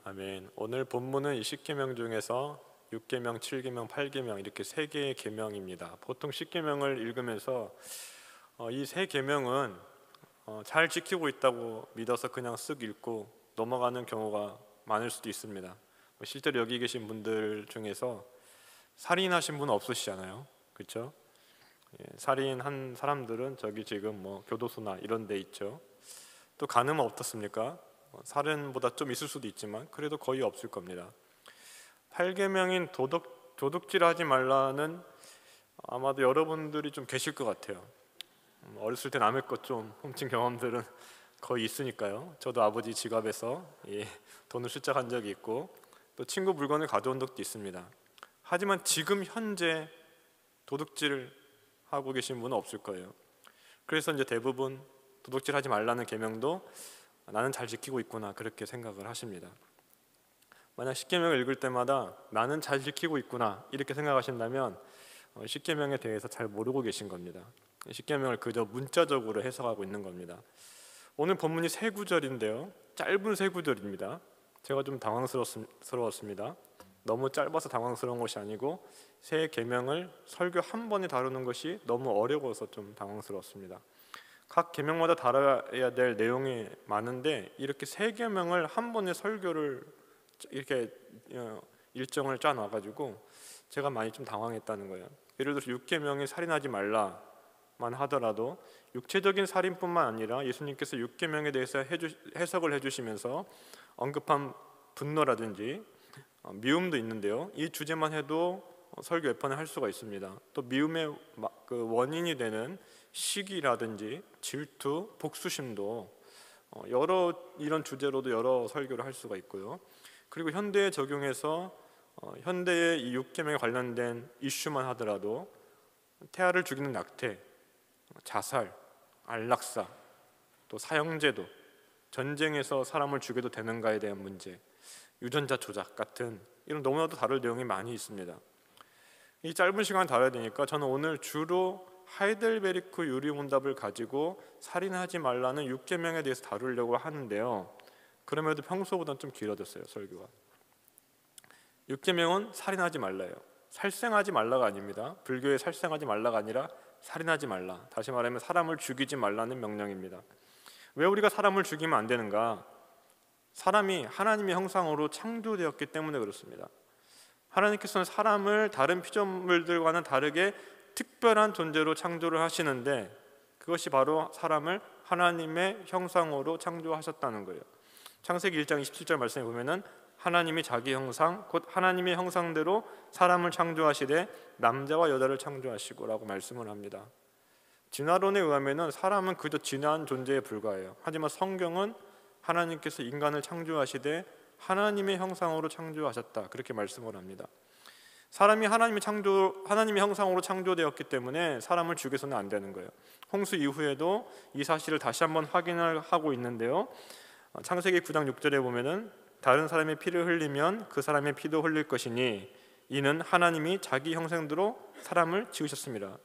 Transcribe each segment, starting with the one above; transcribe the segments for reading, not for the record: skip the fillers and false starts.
아멘. 오늘 본문은 이 10계명 중에서 6계명, 7계명, 8계명 이렇게 세 개의 계명입니다. 보통 10계명을 읽으면서 이 세 계명은 잘 지키고 있다고 믿어서 그냥 쓱 읽고 넘어가는 경우가 많을 수도 있습니다. 실제로 여기 계신 분들 중에서 살인하신 분 없으시잖아요, 그렇죠? 살인한 사람들은 저기 지금 교도소나 이런 데 있죠. 또 간음은 어떻습니까? 살인보다 좀 있을 수도 있지만 그래도 거의 없을 겁니다. 8계명인 도둑질하지 말라는 아마도 여러분들이 좀 계실 것 같아요. 어렸을 때 남의 것 좀 훔친 경험들은 거의 있으니까요. 저도 아버지 지갑에서 돈을 습작한 적이 있고 또 친구 물건을 가져온 적도 있습니다. 하지만 지금 현재 도둑질을 하고 계신 분은 없을 거예요. 그래서 이제 대부분 도둑질하지 말라는 계명도 나는 잘 지키고 있구나 그렇게 생각을 하십니다. 만약 10계명을 읽을 때마다 나는 잘 지키고 있구나 이렇게 생각하신다면 10계명에 대해서 잘 모르고 계신 겁니다. 10계명을 그저 문자적으로 해석하고 있는 겁니다. 오늘 본문이 세 구절인데요, 짧은 세 구절입니다. 제가 좀 당황스러웠습니다. 너무 짧아서 당황스러운 것이 아니고 세 계명을 설교 한 번에 다루는 것이 너무 어려워서 좀 당황스러웠습니다. 각 계명마다 다뤄야 될 내용이 많은데 이렇게 세 계명을 한 번에 설교를 이렇게 일정을 짜 놔가지고 제가 많이 좀 당황했다는 거예요. 예를 들어서 6계명이 살인하지 말라만 하더라도 육체적인 살인뿐만 아니라 예수님께서 6계명에 대해서 해석을 해주시면서 언급한 분노라든지 미움도 있는데요, 이 주제만 해도 설교 몇 번을 할 수가 있습니다. 또 미움의 그 원인이 되는 시기라든지 질투, 복수심도 여러 이런 주제로도 여러 설교를 할 수가 있고요. 그리고 현대에 적용해서 현대의 이 6계명에 관련된 이슈만 하더라도 태아를 죽이는 낙태, 자살, 안락사, 또 사형제도, 전쟁에서 사람을 죽여도 되는가에 대한 문제, 유전자 조작 같은 이런 너무나도 다룰 내용이 많이 있습니다. 이 짧은 시간 다뤄야 되니까 저는 오늘 주로 하이델베리크 유리문답을 가지고 살인하지 말라는 6계명에 대해서 다루려고 하는데요, 그럼에도 평소보다는 좀 길어졌어요, 설교가. 6계명은 살인하지 말라예요. 살생하지 말라가 아닙니다. 불교의 살생하지 말라가 아니라 살인하지 말라, 다시 말하면 사람을 죽이지 말라는 명령입니다. 왜 우리가 사람을 죽이면 안 되는가? 사람이 하나님의 형상으로 창조되었기 때문에 그렇습니다. 하나님께서는 사람을 다른 피조물들과는 다르게 특별한 존재로 창조를 하시는데 그것이 바로 사람을 하나님의 형상으로 창조하셨다는 거예요. 창세기 1장 27절 말씀에 보면은 하나님이 자기 형상 곧 하나님의 형상대로 사람을 창조하시되 남자와 여자를 창조하시고 라고 말씀을 합니다. 진화론에 의하면은 사람은 그저 진화한 존재에 불과해요. 하지만 성경은 하나님께서 인간을 창조하시되 하나님의 형상으로 창조하셨다 그렇게 말씀을 합니다. 사람이 하나님의 형상으로 창조되었기 때문에 사람을 죽여서는 안 되는 거예요. 홍수 이후에도 이 사실을 다시 한번 확인을 하고 있는데요, 창세기 9장 6절에 보면은 다른 사람의 피를 흘리면 그 사람의 피도 흘릴 것이니 이는 하나님이 자기 형상대로 사람을 지으셨습니다.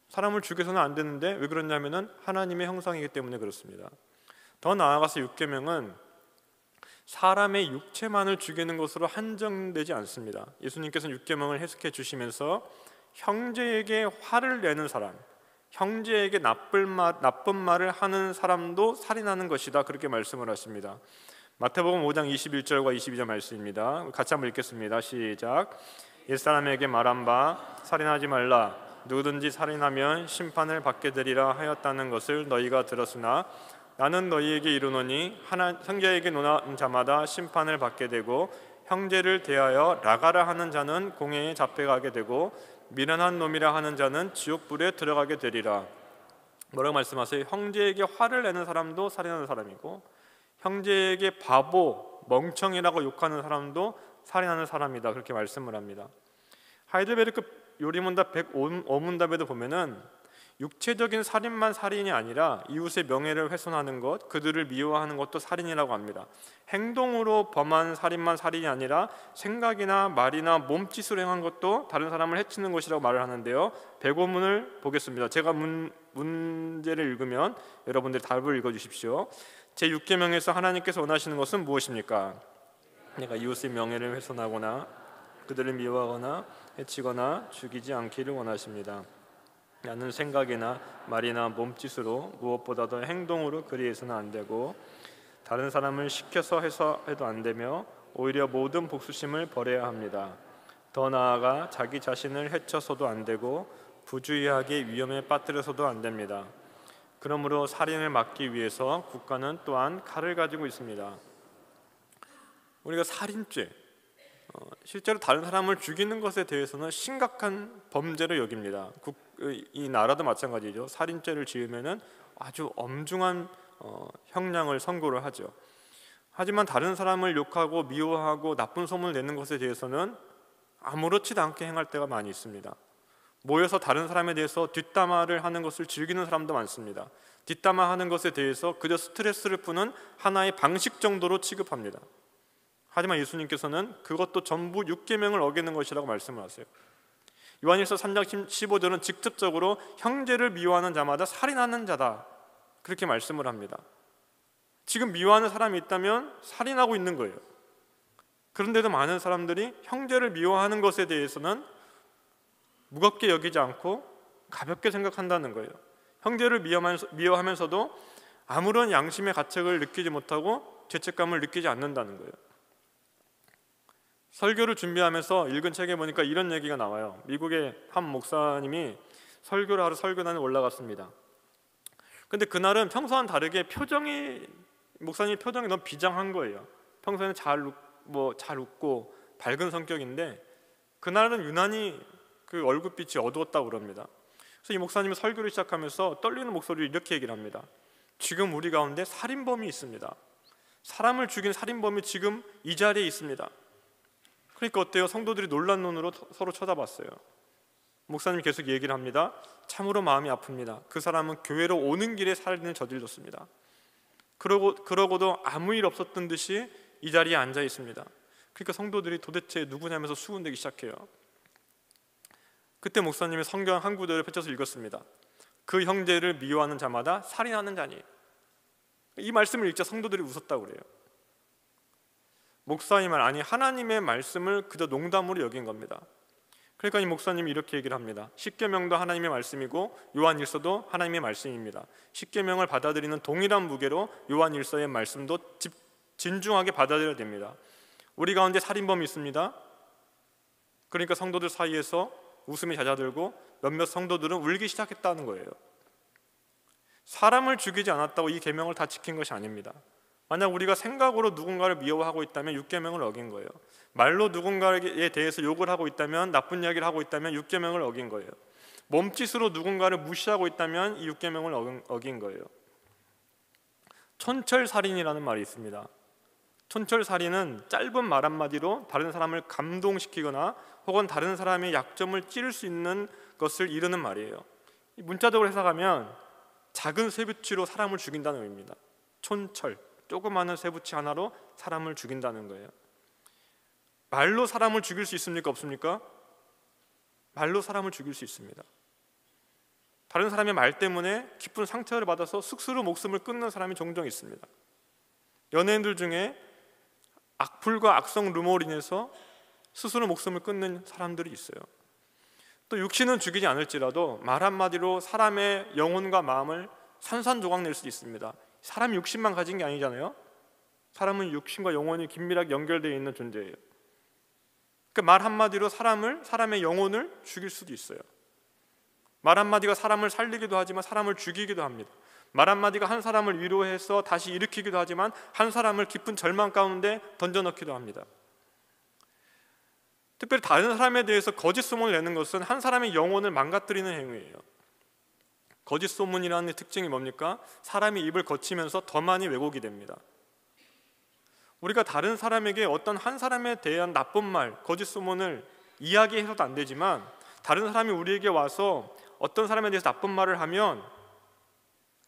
사람을 죽여서는 안 되는데 왜 그러냐면은 하나님의 형상이기 때문에 그렇습니다. 더 나아가서 6계명은 사람의 육체만을 죽이는 것으로 한정되지 않습니다. 예수님께서는 6계명을 해석해 주시면서 형제에게 화를 내는 사람, 형제에게 나쁜 말을 하는 사람도 살인하는 것이다 그렇게 말씀을 하십니다. 마태복음 5장 21절과 22절 말씀입니다. 같이 한번 읽겠습니다. 시작. 옛사람에게 말한 바 살인하지 말라, 누구든지 살인하면 심판을 받게 되리라 하였다는 것을 너희가 들었으나 나는 너희에게 이르노니 형제에게 논한 자마다 심판을 받게 되고 형제를 대하여 라가라 하는 자는 공회에 잡혀가게 되고 미련한 놈이라 하는 자는 지옥불에 들어가게 되리라. 뭐라고 말씀하세요? 형제에게 화를 내는 사람도 살인하는 사람이고 형제에게 바보, 멍청이라고 욕하는 사람도 살인하는 사람이다 그렇게 말씀을 합니다. 하이델베르크 요리문답 105문답에도 보면은 육체적인 살인만 살인이 아니라 이웃의 명예를 훼손하는 것, 그들을 미워하는 것도 살인이라고 합니다. 행동으로 범한 살인만 살인이 아니라 생각이나 말이나 몸짓으로 행한 것도 다른 사람을 해치는 것이라고 말을 하는데요, 105문을 보겠습니다. 제가 문제를 읽으면 여러분들이 답을 읽어주십시오. 제6계명에서 하나님께서 원하시는 것은 무엇입니까? 내가 이웃의 명예를 훼손하거나 그들을 미워하거나 해치거나 죽이지 않기를 원하십니다. 나는 생각이나 말이나 몸짓으로 무엇보다도 행동으로 그리해서는 안 되고 다른 사람을 시켜서 해도 안 되며 오히려 모든 복수심을 버려야 합니다. 더 나아가 자기 자신을 해쳐서도 안 되고 부주의하게 위험에 빠뜨려서도 안 됩니다. 그러므로 살인을 막기 위해서 국가는 또한 칼을 가지고 있습니다. 우리가 살인죄, 실제로 다른 사람을 죽이는 것에 대해서는 심각한 범죄로 여깁니다. 이 나라도 마찬가지죠. 살인죄를 지으면은 아주 엄중한 형량을 선고를 하죠. 하지만 다른 사람을 욕하고 미워하고 나쁜 소문을 내는 것에 대해서는 아무렇지도 않게 행할 때가 많이 있습니다. 모여서 다른 사람에 대해서 뒷담화를 하는 것을 즐기는 사람도 많습니다. 뒷담화하는 것에 대해서 그저 스트레스를 푸는 하나의 방식 정도로 취급합니다. 하지만 예수님께서는 그것도 전부 6계명을 어기는 것이라고 말씀을 하세요. 요한일서 3장 15절은 직접적으로 형제를 미워하는 자마다 살인하는 자다, 그렇게 말씀을 합니다. 지금 미워하는 사람이 있다면 살인하고 있는 거예요. 그런데도 많은 사람들이 형제를 미워하는 것에 대해서는 무겁게 여기지 않고 가볍게 생각한다는 거예요. 형제를 미워하면서도 아무런 양심의 가책을 느끼지 못하고 죄책감을 느끼지 않는다는 거예요. 설교를 준비하면서 읽은 책에 보니까 이런 얘기가 나와요. 미국의 한 목사님이 설교를 하러 설교단에 올라갔습니다. 근데 그날은 평소와는 다르게 목사님 표정이 너무 비장한 거예요. 평소에는 잘 웃고 밝은 성격인데 그날은 유난히 그 얼굴빛이 어두웠다고 그럽니다. 그래서 이 목사님은 설교를 시작하면서 떨리는 목소리로 이렇게 얘기를 합니다. 지금 우리 가운데 살인범이 있습니다. 사람을 죽인 살인범이 지금 이 자리에 있습니다. 그러니까 어때요? 성도들이 놀란 눈으로 서로 쳐다봤어요. 목사님이 계속 얘기를 합니다. 참으로 마음이 아픕니다. 그 사람은 교회로 오는 길에 살인을 저질렀습니다. 그러고도 아무 일 없었던 듯이 이 자리에 앉아 있습니다. 그러니까 성도들이 도대체 누구냐면서 수군대기 시작해요. 그때 목사님이 성경 한 구절을 펼쳐서 읽었습니다. 그 형제를 미워하는 자마다 살인하는 자니. 이 말씀을 읽자 성도들이 웃었다고 그래요. 목사님 말, 아니 하나님의 말씀을 그저 농담으로 여긴 겁니다. 그러니까 이 목사님이 이렇게 얘기를 합니다. 십계명도 하나님의 말씀이고 요한일서도 하나님의 말씀입니다. 십계명을 받아들이는 동일한 무게로 요한일서의 말씀도 진중하게 받아들여야 됩니다. 우리 가운데 살인범이 있습니다. 그러니까 성도들 사이에서 웃음이 잦아들고 몇몇 성도들은 울기 시작했다는 거예요. 사람을 죽이지 않았다고 이 계명을 다 지킨 것이 아닙니다. 만약 우리가 생각으로 누군가를 미워하고 있다면 6계명을 어긴 거예요. 말로 누군가에 대해서 욕을 하고 있다면, 나쁜 이야기를 하고 있다면 6계명을 어긴 거예요. 몸짓으로 누군가를 무시하고 있다면 이 6계명을 어긴 거예요. 촌철살인이라는 말이 있습니다. 촌철살인은 짧은 말 한마디로 다른 사람을 감동시키거나 혹은 다른 사람의 약점을 찌를 수 있는 것을 이르는 말이에요. 문자적으로 해석하면 작은 쇠붙이로 사람을 죽인다는 의미입니다. 촌철, 조그마한 쇠붙이 하나로 사람을 죽인다는 거예요. 말로 사람을 죽일 수 있습니까? 없습니까? 말로 사람을 죽일 수 있습니다. 다른 사람의 말 때문에 깊은 상처를 받아서 스스로 목숨을 끊는 사람이 종종 있습니다. 연예인들 중에 악플과 악성 루머로 인해서 스스로 목숨을 끊는 사람들이 있어요. 또 육신은 죽이지 않을지라도 말 한마디로 사람의 영혼과 마음을 산산조각 낼 수 있습니다. 사람이 육신만 가진 게 아니잖아요. 사람은 육신과 영혼이 긴밀하게 연결되어 있는 존재예요. 그러니까 말 한마디로 사람의 영혼을 죽일 수도 있어요. 말 한마디가 사람을 살리기도 하지만 사람을 죽이기도 합니다. 말 한마디가 한 사람을 위로해서 다시 일으키기도 하지만 한 사람을 깊은 절망 가운데 던져넣기도 합니다. 특별히 다른 사람에 대해서 거짓 소문을 내는 것은 한 사람의 영혼을 망가뜨리는 행위예요. 거짓 소문이라는 특징이 뭡니까? 사람이 입을 거치면서 더 많이 왜곡이 됩니다. 우리가 다른 사람에게 어떤 한 사람에 대한 나쁜 말, 거짓 소문을 이야기해서도 안 되지만 다른 사람이 우리에게 와서 어떤 사람에 대해서 나쁜 말을 하면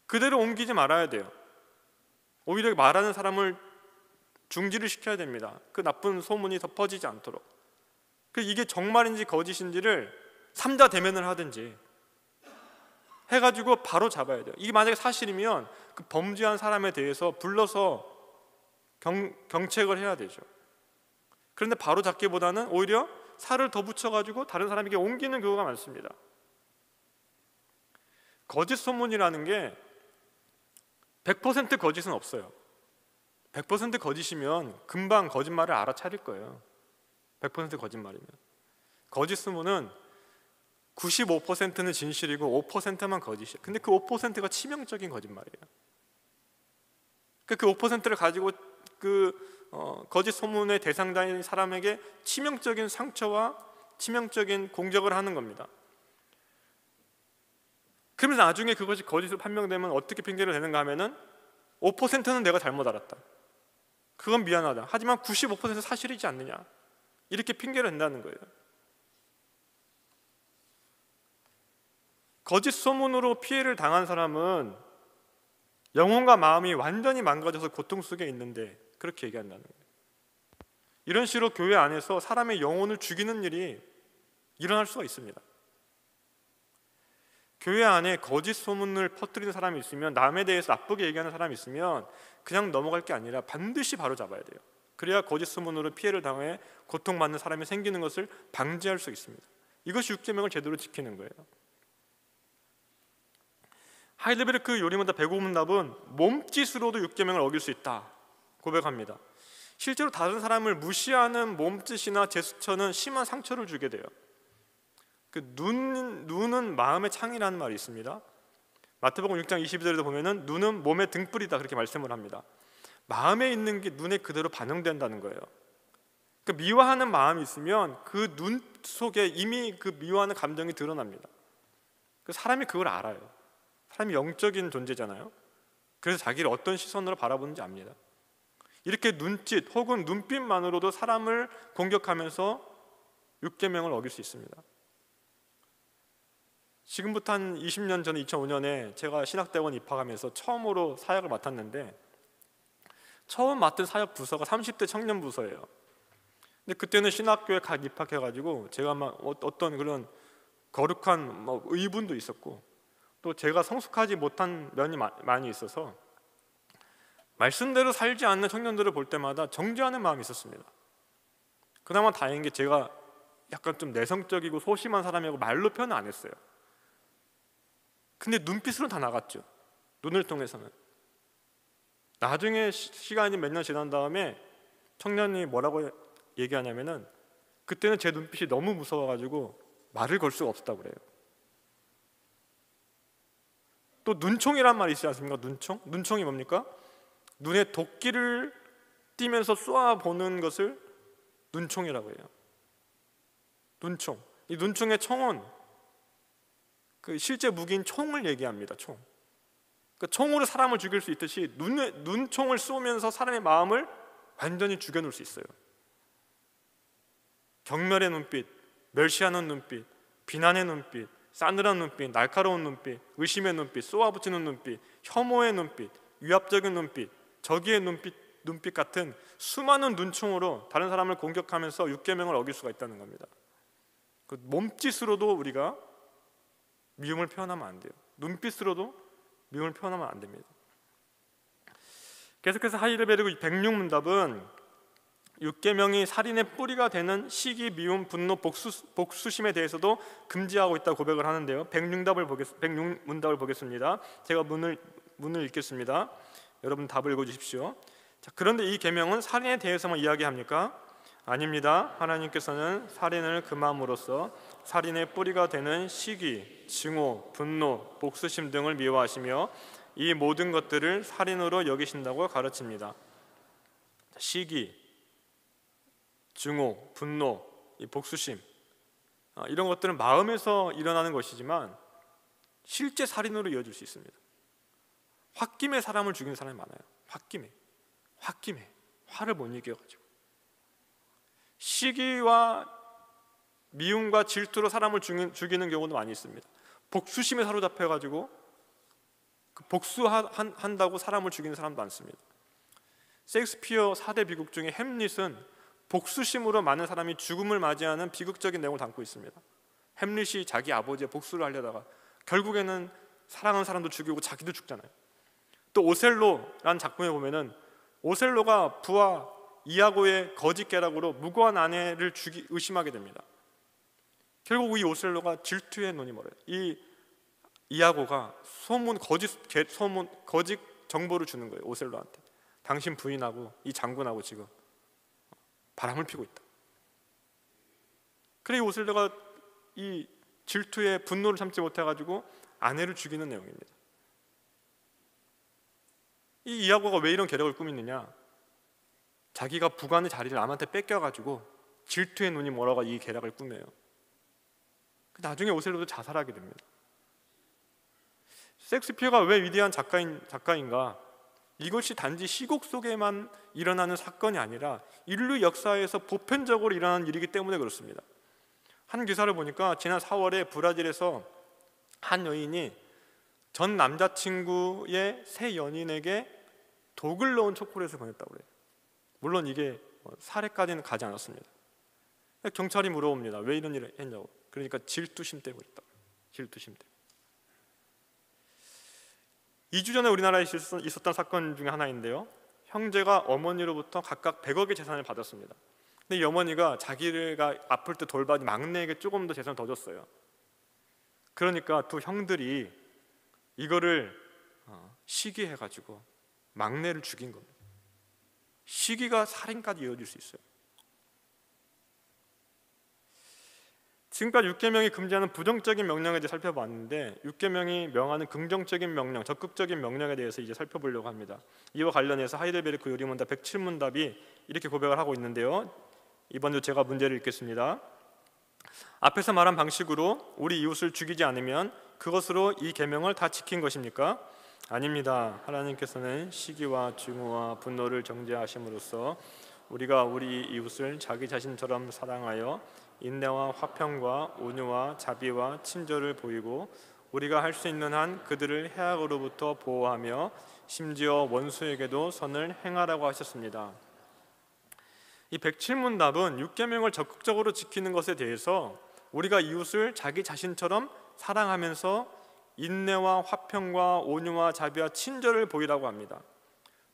그대로 옮기지 말아야 돼요. 오히려 말하는 사람을 중지를 시켜야 됩니다. 그 나쁜 소문이 더 퍼지지 않도록. 이게 정말인지 거짓인지를 3자 대면을 하든지 해가지고 바로 잡아야 돼요. 이게 만약에 사실이면 그 그 범죄한 사람에 대해서 불러서 경책을 해야 되죠. 그런데 바로 잡기보다는 오히려 살을 더 붙여가지고 다른 사람에게 옮기는 경우가 많습니다. 거짓 소문이라는 게 100% 거짓은 없어요. 100% 거짓이면 금방 거짓말을 알아차릴 거예요. 100% 거짓말이면. 거짓 소문은 95%는 진실이고 5%만 거짓이에요. 근데 그 5%가 치명적인 거짓말이에요. 그 5%를 가지고 거짓 소문의 대상자인 사람에게 치명적인 상처와 치명적인 공격을 하는 겁니다. 그러면서 나중에 그것이 거짓으로 판명되면 어떻게 핑계를 대는가 하면은 5%는 내가 잘못 알았다, 그건 미안하다, 하지만 95% 사실이지 않느냐, 이렇게 핑계를 댄다는 거예요. 거짓 소문으로 피해를 당한 사람은 영혼과 마음이 완전히 망가져서 고통 속에 있는데 그렇게 얘기한다는 거예요. 이런 식으로 교회 안에서 사람의 영혼을 죽이는 일이 일어날 수가 있습니다. 교회 안에 거짓 소문을 퍼뜨리는 사람이 있으면, 남에 대해서 나쁘게 얘기하는 사람이 있으면 그냥 넘어갈 게 아니라 반드시 바로 잡아야 돼요. 그래야 거짓 소문으로 피해를 당해 고통받는 사람이 생기는 것을 방지할 수 있습니다. 이것이 6계명을 제대로 지키는 거예요. 하이델베르크 요리문답 105문답은 몸짓으로도 6계명을 어길 수 있다 고백합니다. 실제로 다른 사람을 무시하는 몸짓이나 제스처는 심한 상처를 주게 돼요. 눈은 마음의 창이라는 말이 있습니다. 마태복음 6장 22절에도 보면은 눈은 몸의 등불이다, 그렇게 말씀을 합니다. 마음에 있는 게 눈에 그대로 반영된다는 거예요. 미워하는 마음이 있으면 그 눈 속에 이미 그 미워하는 감정이 드러납니다. 사람이 그걸 알아요. 사람이 영적인 존재잖아요. 그래서 자기를 어떤 시선으로 바라보는지 압니다. 이렇게 눈짓 혹은 눈빛만으로도 사람을 공격하면서 6계명을 어길 수 있습니다. 지금부터 한 20년 전에 2005년에 제가 신학대학원 입학하면서 처음으로 사역을 맡았는데, 처음 맡은 사역 부서가 30대 청년 부서예요. 근데 그때는 신학교에 갓 입학해가지고 제가 막 어떤 그런 거룩한 의분도 있었고, 또 제가 성숙하지 못한 면이 많이 있어서 말씀대로 살지 않는 청년들을 볼 때마다 정죄하는 마음이 있었습니다. 그나마 다행인 게 제가 약간 좀 내성적이고 소심한 사람이고 말로 표현 안 했어요. 근데 눈빛으로 다 나갔죠. 눈을 통해서는. 나중에 시간이 몇 년 지난 다음에 청년이 뭐라고 얘기하냐면은, 그때는 제 눈빛이 너무 무서워가지고 말을 걸 수가 없었다고 그래요. 또 눈총이란 말이 있지 않습니까? 눈총? 눈총이 뭡니까? 눈에 도끼를 띄면서 쏘아보는 것을 눈총이라고 해요. 눈총. 이 눈총의 총은 그 실제 무기인 총을 얘기합니다. 총. 총으로 사람을 죽일 수 있듯이 눈총을 쏘면서 사람의 마음을 완전히 죽여놓을 수 있어요. 경멸의 눈빛, 멸시하는 눈빛, 비난의 눈빛, 싸늘한 눈빛, 날카로운 눈빛, 의심의 눈빛, 쏘아붙이는 눈빛, 혐오의 눈빛, 위압적인 눈빛, 저기의 눈빛 같은 수많은 눈총으로 다른 사람을 공격하면서 6계명을 어길 수가 있다는 겁니다. 그 몸짓으로도 우리가 미움을 표현하면 안 돼요. 눈빛으로도 미움을 표현하면 안 됩니다. 계속해서 하이델베르크 106문답은 6계명이 살인의 뿌리가 되는 시기, 미움, 분노, 복수심에 대해서도 금지하고 있다고 고백을 하는데요. 106문답을 보겠습니다. 제가 문을 읽겠습니다. 여러분 답을 읽어주십시오. 자, 그런데 이 계명은 살인에 대해서만 이야기합니까? 아닙니다. 하나님께서는 살인을 금함으로써 살인의 뿌리가 되는 시기, 증오, 분노, 복수심 등을 미워하시며 이 모든 것들을 살인으로 여기신다고 가르칩니다. 시기, 증오, 분노, 이 복수심, 이런 것들은 마음에서 일어나는 것이지만 실제 살인으로 이어질 수 있습니다. 홧김에 사람을 죽이는 사람이 많아요. 홧김에 화를 못 이겨가지고. 시기와 미움과 질투로 사람을 죽이는 경우도 많이 있습니다. 복수심에 사로잡혀가지고 복수한다고 사람을 죽이는 사람도 많습니다. 셰익스피어 4대 비극 중에 햄릿은 복수심으로 많은 사람이 죽음을 맞이하는 비극적인 내용을 담고 있습니다. 햄릿이 자기 아버지의 복수를 하려다가 결국에는 사랑하는 사람도 죽이고 자기도 죽잖아요. 또 오셀로라는 작품에 보면은 오셀로가 부하 이아고의 거짓 계략으로 무고한 아내를 의심하게 됩니다. 결국 이 오셀로가 질투의 눈이 멀어요. 이 이아고가 거짓 정보를 주는 거예요. 오셀로한테. 당신 부인하고 이 장군하고 지금 바람을 피고 있다. 그래 오셀로가 이 질투의 분노를 참지 못해가지고 아내를 죽이는 내용입니다. 이 이아고가 왜 이런 계략을 꾸미느냐? 자기가 부관의 자리를 남한테 뺏겨가지고 질투의 눈이 멀어가 이 계략을 꾸며요. 나중에 오셀로도 자살하게 됩니다. 셰익스피어가 왜 위대한 작가인가? 이것이 단지 시국 속에만 일어나는 사건이 아니라 인류 역사에서 보편적으로 일어나는 일이기 때문에 그렇습니다. 한 기사를 보니까 지난 4월에 브라질에서 한 여인이 전 남자친구의 새 연인에게 독을 넣은 초콜릿을 보냈다고 그래요. 물론 이게 살해까지는 가지 않았습니다. 경찰이 물어봅니다. 왜 이런 일을 했냐고. 그러니까 질투심 때문에 그랬다고. 질투심 때문에. 2주 전에 우리나라에 있었던 사건 중에 하나인데요. 형제가 어머니로부터 각각 100억의 재산을 받았습니다. 근데 이 어머니가 자기가 아플 때 돌봐준 막내에게 조금 더 재산을 더 줬어요. 그러니까 두 형들이 이거를 시기해가지고 막내를 죽인 겁니다. 시기가 살인까지 이어질 수 있어요. 지금까지 6계명이 금지하는 부정적인 명령에 대해 살펴봤는데 6계명이 명하는 긍정적인 명령, 적극적인 명령에 대해서 이제 살펴보려고 합니다. 이와 관련해서 하이델베르크 요리문답 107문답이 이렇게 고백을 하고 있는데요. 이번에도 제가 문제를 읽겠습니다. 앞에서 말한 방식으로 우리 이웃을 죽이지 않으면 그것으로 이 계명을 다 지킨 것입니까? 아닙니다. 하나님께서는 시기와 증오와 분노를 정죄하심으로써 우리가 우리 이웃을 자기 자신처럼 사랑하여 인내와 화평과 온유와 자비와 친절을 보이고 우리가 할 수 있는 한 그들을 해악으로부터 보호하며 심지어 원수에게도 선을 행하라고 하셨습니다. 이 107문답은 6계명을 적극적으로 지키는 것에 대해서 우리가 이웃을 자기 자신처럼 사랑하면서 인내와 화평과 온유와 자비와 친절을 보이라고 합니다.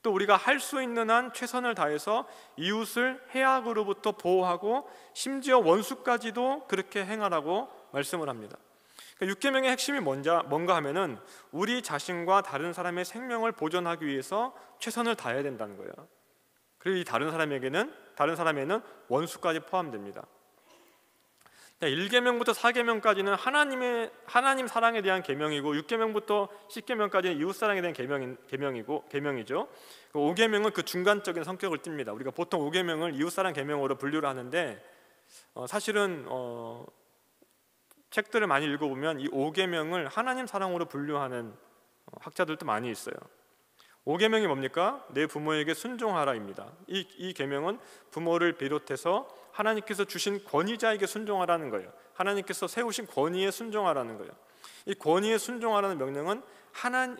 또 우리가 할 수 있는 한 최선을 다해서 이웃을 해악으로부터 보호하고 심지어 원수까지도 그렇게 행하라고 말씀을 합니다. 그러니까 6계명의 핵심이 뭔가 하면은 우리 자신과 다른 사람의 생명을 보존하기 위해서 최선을 다해야 된다는 거예요. 그리고 이 다른 사람에는 원수까지 포함됩니다. 1계명부터 4계명까지는 하나님 사랑에 대한 계명이고 6계명부터 10계명까지는 이웃 사랑에 대한 계명이죠. 5계명은 그 중간적인 성격을 띱니다. 우리가 보통 5계명을 이웃 사랑 계명으로 분류를 하는데 사실은 책들을 많이 읽어보면 이 5계명을 하나님 사랑으로 분류하는 학자들도 많이 있어요. 5계명이 뭡니까? 내 부모에게 순종하라입니다. 이 계명은 부모를 비롯해서 하나님께서 주신 권위자에게 순종하라는 거예요. 하나님께서 세우신 권위에 순종하라는 거예요. 이 권위에 순종하라는 명령은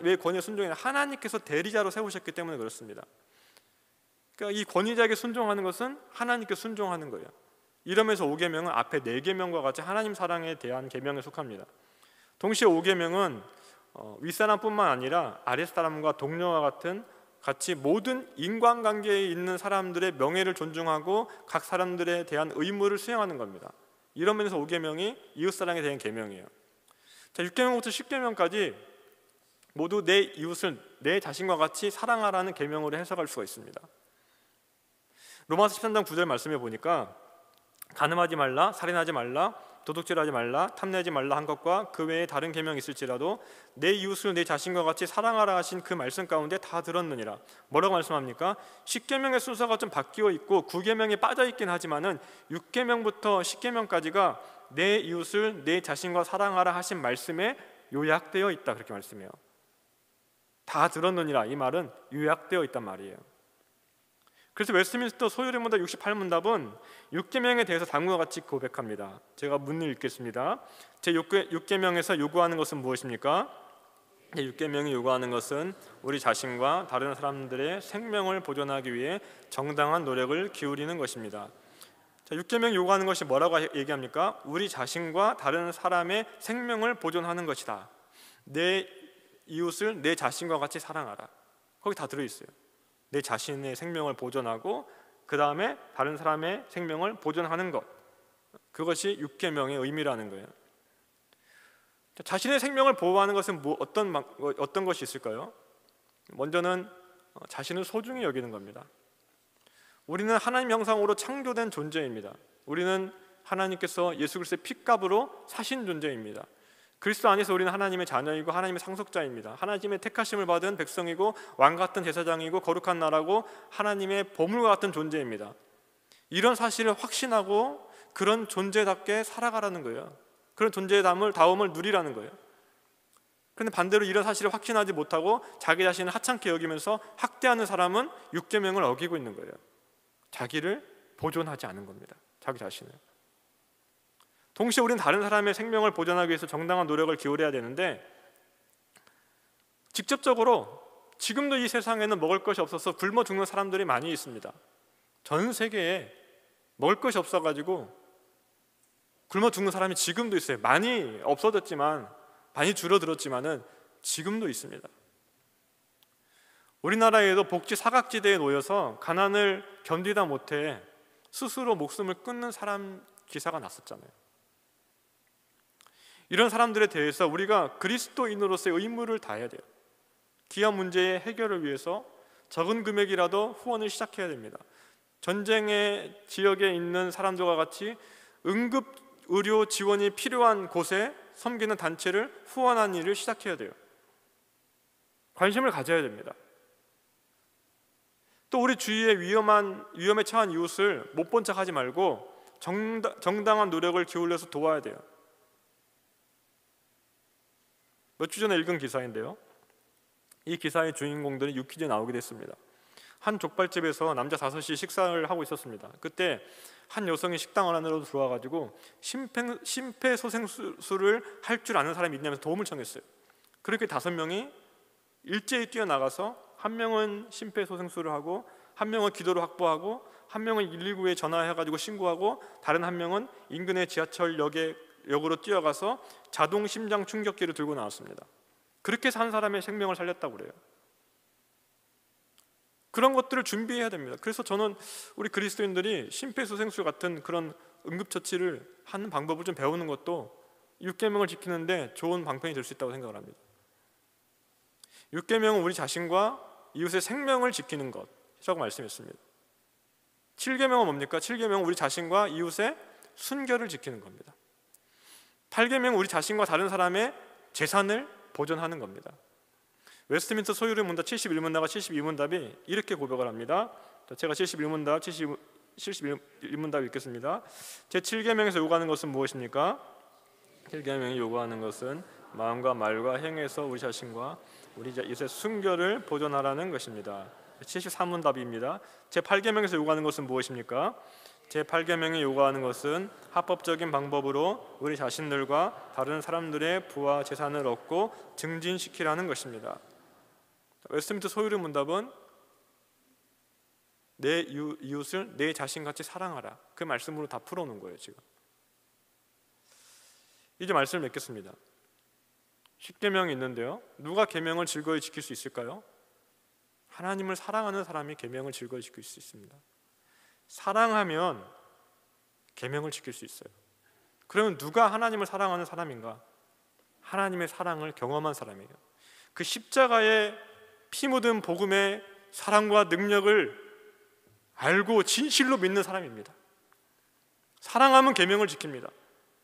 왜 권위에 순종이냐? 하나님께서 대리자로 세우셨기 때문에 그렇습니다. 그러니까 이 권위자에게 순종하는 것은 하나님께 순종하는 거예요. 이러면서 5계명은 앞에 4계명과 같이 하나님 사랑에 대한 계명에 속합니다. 동시에 5계명은 윗사람뿐만 아니라 아랫사람과 동료와 같이 모든 인간관계에 있는 사람들의 명예를 존중하고 각 사람들에 대한 의무를 수행하는 겁니다. 이런 면에서 5계명이 이웃사랑에 대한 계명이에요. 자, 6계명부터 10계명까지 모두 내 이웃을 내 자신과 같이 사랑하라는 계명으로 해석할 수가 있습니다. 로마서 13장 9절 말씀해 보니까 간음하지 말라, 살인하지 말라, 도둑질하지 말라, 탐내지 말라 한 것과 그 외에 다른 계명이 있을지라도 내 이웃을 내 자신과 같이 사랑하라 하신 그 말씀 가운데 다 들었느니라. 뭐라고 말씀합니까? 10계명의 순서가 좀 바뀌어 있고 9계명에 빠져 있긴 하지만은 6계명부터 10계명까지가 내 이웃을 내 자신과 사랑하라 하신 말씀에 요약되어 있다, 그렇게 말씀해요. 다 들었느니라, 이 말은 요약되어 있단 말이에요. 그래서 웨스트민스터 소요리문답 68문답은 6계명에 대해서 다음과 같이 고백합니다. 제가 문을 읽겠습니다. 제 6계명에서 요구하는 것은 무엇입니까? 6계명이 요구하는 것은 우리 자신과 다른 사람들의 생명을 보존하기 위해 정당한 노력을 기울이는 것입니다. 자, 6계명이 요구하는 것이 뭐라고 얘기합니까? 우리 자신과 다른 사람의 생명을 보존하는 것이다. 내 이웃을 내 자신과 같이 사랑하라. 거기 다 들어있어요. 내 자신의 생명을 보존하고 그 다음에 다른 사람의 생명을 보존하는 것, 그것이 6계명의 의미라는 거예요. 자신의 생명을 보호하는 것은 어떤 것이 있을까요? 먼저는 자신을 소중히 여기는 겁니다. 우리는 하나님 형상으로 창조된 존재입니다. 우리는 하나님께서 예수 그리스도의 핏값으로 사신 존재입니다. 그리스도 안에서 우리는 하나님의 자녀이고 하나님의 상속자입니다. 하나님의 택하심을 받은 백성이고 왕같은 제사장이고 거룩한 나라고 하나님의 보물과 같은 존재입니다. 이런 사실을 확신하고 그런 존재답게 살아가라는 거예요. 그런 존재의 다움을 누리라는 거예요. 그런데 반대로 이런 사실을 확신하지 못하고 자기 자신을 하찮게 여기면서 학대하는 사람은 6계명을 어기고 있는 거예요. 자기를 보존하지 않은 겁니다. 자기 자신을. 동시에 우리는 다른 사람의 생명을 보존하기 위해서 정당한 노력을 기울여야 되는데, 직접적으로 지금도 이 세상에는 먹을 것이 없어서 굶어 죽는 사람들이 많이 있습니다. 전 세계에 먹을 것이 없어가지고 굶어 죽는 사람이 지금도 있어요. 많이 없어졌지만, 많이 줄어들었지만은 지금도 있습니다. 우리나라에도 복지 사각지대에 놓여서 가난을 견디다 못해 스스로 목숨을 끊는 사람 기사가 났었잖아요. 이런 사람들에 대해서 우리가 그리스도인으로서의 의무를 다해야 돼요. 기아 문제의 해결을 위해서 적은 금액이라도 후원을 시작해야 됩니다. 전쟁의 지역에 있는 사람들과 같이 응급 의료 지원이 필요한 곳에 섬기는 단체를 후원하는 일을 시작해야 돼요. 관심을 가져야 됩니다. 또 우리 주위에 위험에 처한 이웃을 못 본 척하지 말고 정당한 노력을 기울여서 도와야 돼요. 몇 주 전에 읽은 기사인데요, 이 기사의 주인공들이 유퀴즈에 나오게 됐습니다. 한 족발집에서 남자 5이 식사를 하고 있었습니다. 그때 한 여성이 식당 안으로 들어와가지고 심폐소생술을 할 줄 아는 사람이 있냐면서 도움을 청했어요. 그렇게 5명이 일제히 뛰어나가서 한 명은 심폐소생술을 하고, 한 명은 기도를 확보하고, 한 명은 119에 전화해가지고 신고하고, 다른 한 명은 인근의 지하철역으로 뛰어가서 자동 심장 충격기를 들고 나왔습니다. 그렇게 해서 한 사람의 생명을 살렸다고 그래요. 그런 것들을 준비해야 됩니다. 그래서 저는 우리 그리스도인들이 심폐소생술 같은 그런 응급처치를 하는 방법을 좀 배우는 것도 6계명을 지키는데 좋은 방편이 될 수 있다고 생각을 합니다. 6계명은 우리 자신과 이웃의 생명을 지키는 것이라고 말씀했습니다. 7계명은 뭡니까? 7계명은 우리 자신과 이웃의 순결을 지키는 겁니다. 8계명은 우리 자신과 다른 사람의 재산을 보존하는 겁니다. 웨스트민스터 소유의 문답 71문답과 72문답이 이렇게 고백을 합니다. 제가 71문답, 71문답 읽겠습니다. 제7계명에서 요구하는 것은 무엇입니까? 7계명이 요구하는 것은 마음과 말과 행에서 우리 자신과 우리 이웃의 순결을 보존하라는 것입니다. 73문답입니다. 제8계명에서 요구하는 것은 무엇입니까? 제8계명이 요구하는 것은 합법적인 방법으로 우리 자신들과 다른 사람들의 부와 재산을 얻고 증진시키라는 것입니다. 웨스트민스터 소유의 문답은 내 이웃을 내 자신같이 사랑하라, 그 말씀으로 다 풀어놓은 거예요. 지금 이제 말씀을 맺겠습니다. 10계명이 있는데요, 누가 계명을 즐거이 지킬 수 있을까요? 하나님을 사랑하는 사람이 계명을 즐거이 지킬 수 있습니다. 사랑하면 계명을 지킬 수 있어요. 그러면 누가 하나님을 사랑하는 사람인가? 하나님의 사랑을 경험한 사람이에요. 그 십자가의 피 묻은 복음의 사랑과 능력을 알고 진실로 믿는 사람입니다. 사랑하면 계명을 지킵니다.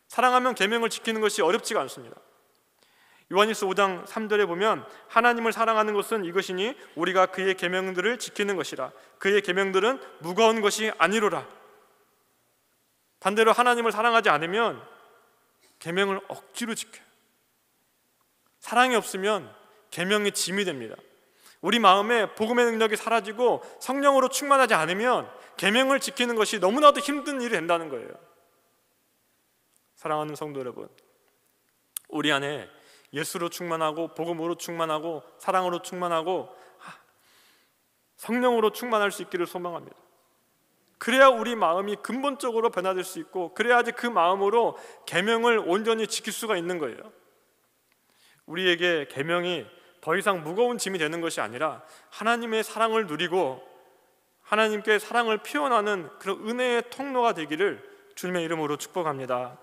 사랑하면 계명을 지키는 것이 어렵지가 않습니다. 요한일서 5장 3절에 보면 하나님을 사랑하는 것은 이것이니 우리가 그의 계명들을 지키는 것이라. 그의 계명들은 무거운 것이 아니로라. 반대로 하나님을 사랑하지 않으면 계명을 억지로 지켜요. 사랑이 없으면 계명이 짐이 됩니다. 우리 마음에 복음의 능력이 사라지고 성령으로 충만하지 않으면 계명을 지키는 것이 너무나도 힘든 일이 된다는 거예요. 사랑하는 성도 여러분, 우리 안에 예수로 충만하고 복음으로 충만하고 사랑으로 충만하고 성령으로 충만할 수 있기를 소망합니다. 그래야 우리 마음이 근본적으로 변화될 수 있고, 그래야지 그 마음으로 계명을 온전히 지킬 수가 있는 거예요. 우리에게 계명이 더 이상 무거운 짐이 되는 것이 아니라 하나님의 사랑을 누리고 하나님께 사랑을 표현하는 그런 은혜의 통로가 되기를 주님의 이름으로 축복합니다.